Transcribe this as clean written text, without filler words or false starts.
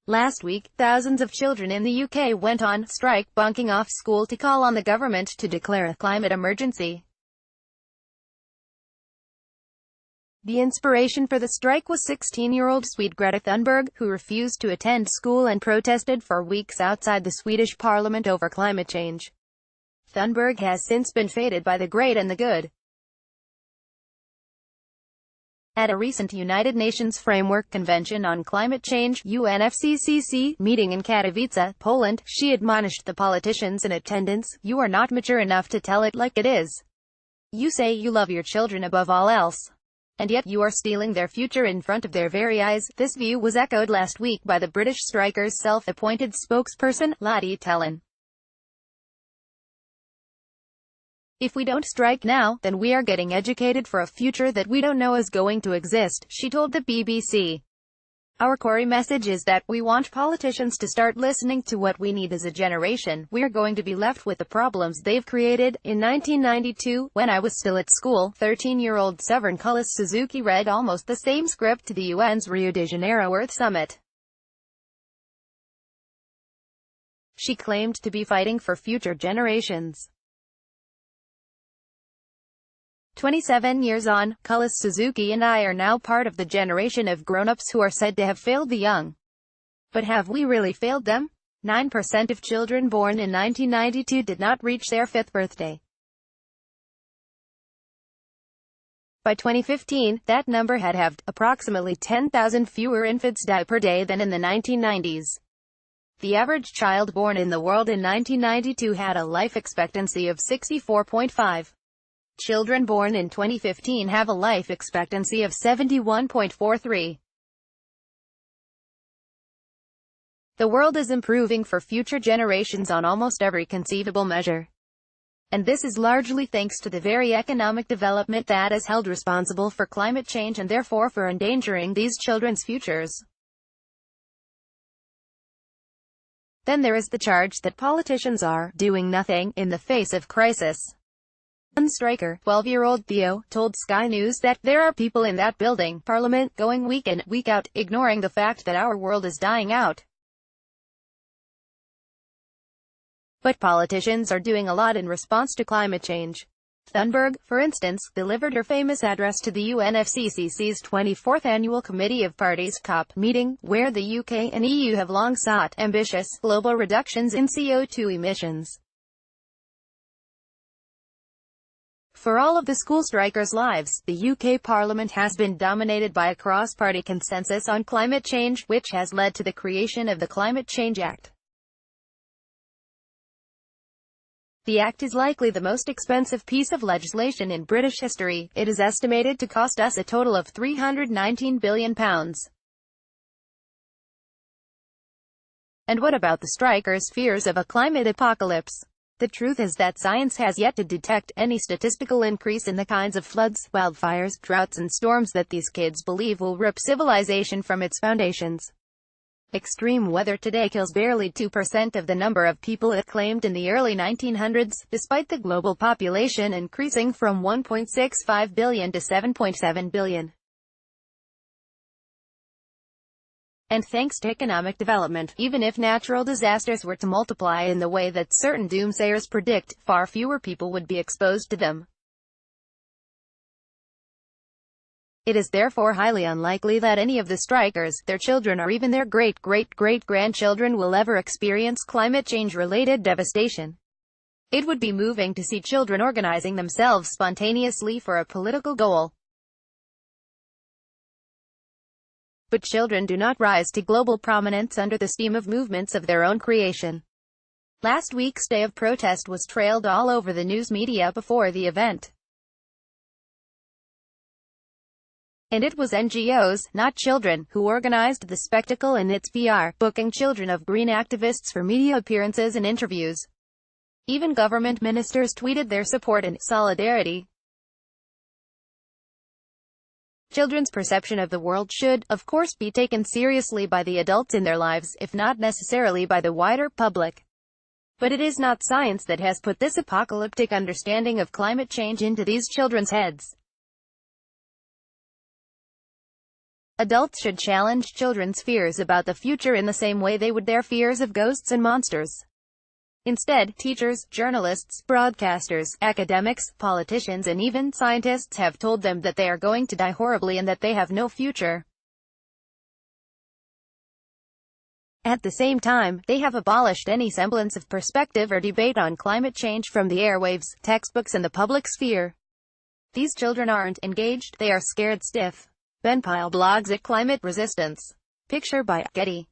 Last week, thousands of children in the UK went on strike, bunking off school to call on the government to declare a climate emergency. The inspiration for the strike was 16-year-old Swede Greta Thunberg, who refused to attend school and protested for weeks outside the Swedish parliament over climate change. Thunberg has since been feted by the great and the good. At a recent United Nations Framework Convention on Climate Change (UNFCCC) meeting in Katowice, Poland, she admonished the politicians in attendance, "You are not mature enough to tell it like it is. You say you love your children above all else. And yet you are stealing their future in front of their very eyes." This view was echoed last week by the British strikers' self-appointed spokesperson, Lottie Tellin. "If we don't strike now, then we are getting educated for a future that we don't know is going to exist," she told the BBC. "Our core message is that we want politicians to start listening to what we need as a generation. We are going to be left with the problems they've created." In 1992, when I was still at school, 13-year-old Severn Cullis Suzuki read almost the same script to the UN's Rio de Janeiro Earth Summit. She claimed to be fighting for future generations. 27 years on, Cullis Suzuki and I are now part of the generation of grown-ups who are said to have failed the young. But have we really failed them? 9% of children born in 1992 did not reach their 5th birthday. By 2015, that number had halved. Approximately 10,000 fewer infants die per day than in the 1990s. The average child born in the world in 1992 had a life expectancy of 64.5. Children born in 2015 have a life expectancy of 71.43. The world is improving for future generations on almost every conceivable measure. And this is largely thanks to the very economic development that is held responsible for climate change and therefore for endangering these children's futures. Then there is the charge that politicians are doing nothing in the face of crisis. One striker, 12-year-old Theo, told Sky News that there are people in that building, Parliament, going week in, week out, ignoring the fact that our world is dying out. But politicians are doing a lot in response to climate change. Thunberg, for instance, delivered her famous address to the UNFCCC's 24th Annual Committee of Parties (COP) meeting, where the UK and EU have long sought ambitious, global reductions in CO2 emissions. For all of the school strikers' lives, the UK Parliament has been dominated by a cross-party consensus on climate change, which has led to the creation of the Climate Change Act. The Act is likely the most expensive piece of legislation in British history. It is estimated to cost us a total of £319 billion. And what about the strikers' fears of a climate apocalypse? The truth is that science has yet to detect any statistical increase in the kinds of floods, wildfires, droughts and storms that these kids believe will rip civilization from its foundations. Extreme weather today kills barely 2% of the number of people it claimed in the early 1900s, despite the global population increasing from 1.65 billion to 7.7 billion. And thanks to economic development, even if natural disasters were to multiply in the way that certain doomsayers predict, far fewer people would be exposed to them. It is therefore highly unlikely that any of the strikers, their children or even their great-great-great-grandchildren will ever experience climate change-related devastation. It would be moving to see children organizing themselves spontaneously for a political goal. But children do not rise to global prominence under the steam of movements of their own creation. Last week's day of protest was trailed all over the news media before the event. And it was NGOs, not children, who organized the spectacle and its PR, booking children of green activists for media appearances and interviews. Even government ministers tweeted their support and solidarity. Children's perception of the world should, of course, be taken seriously by the adults in their lives, if not necessarily by the wider public. But it is not science that has put this apocalyptic understanding of climate change into these children's heads. Adults should challenge children's fears about the future in the same way they would their fears of ghosts and monsters. Instead, teachers, journalists, broadcasters, academics, politicians and even scientists have told them that they are going to die horribly and that they have no future. At the same time, they have abolished any semblance of perspective or debate on climate change from the airwaves, textbooks and the public sphere. These children aren't engaged, they are scared stiff. Ben Pyle blogs at Climate Resistance. Picture by Getty.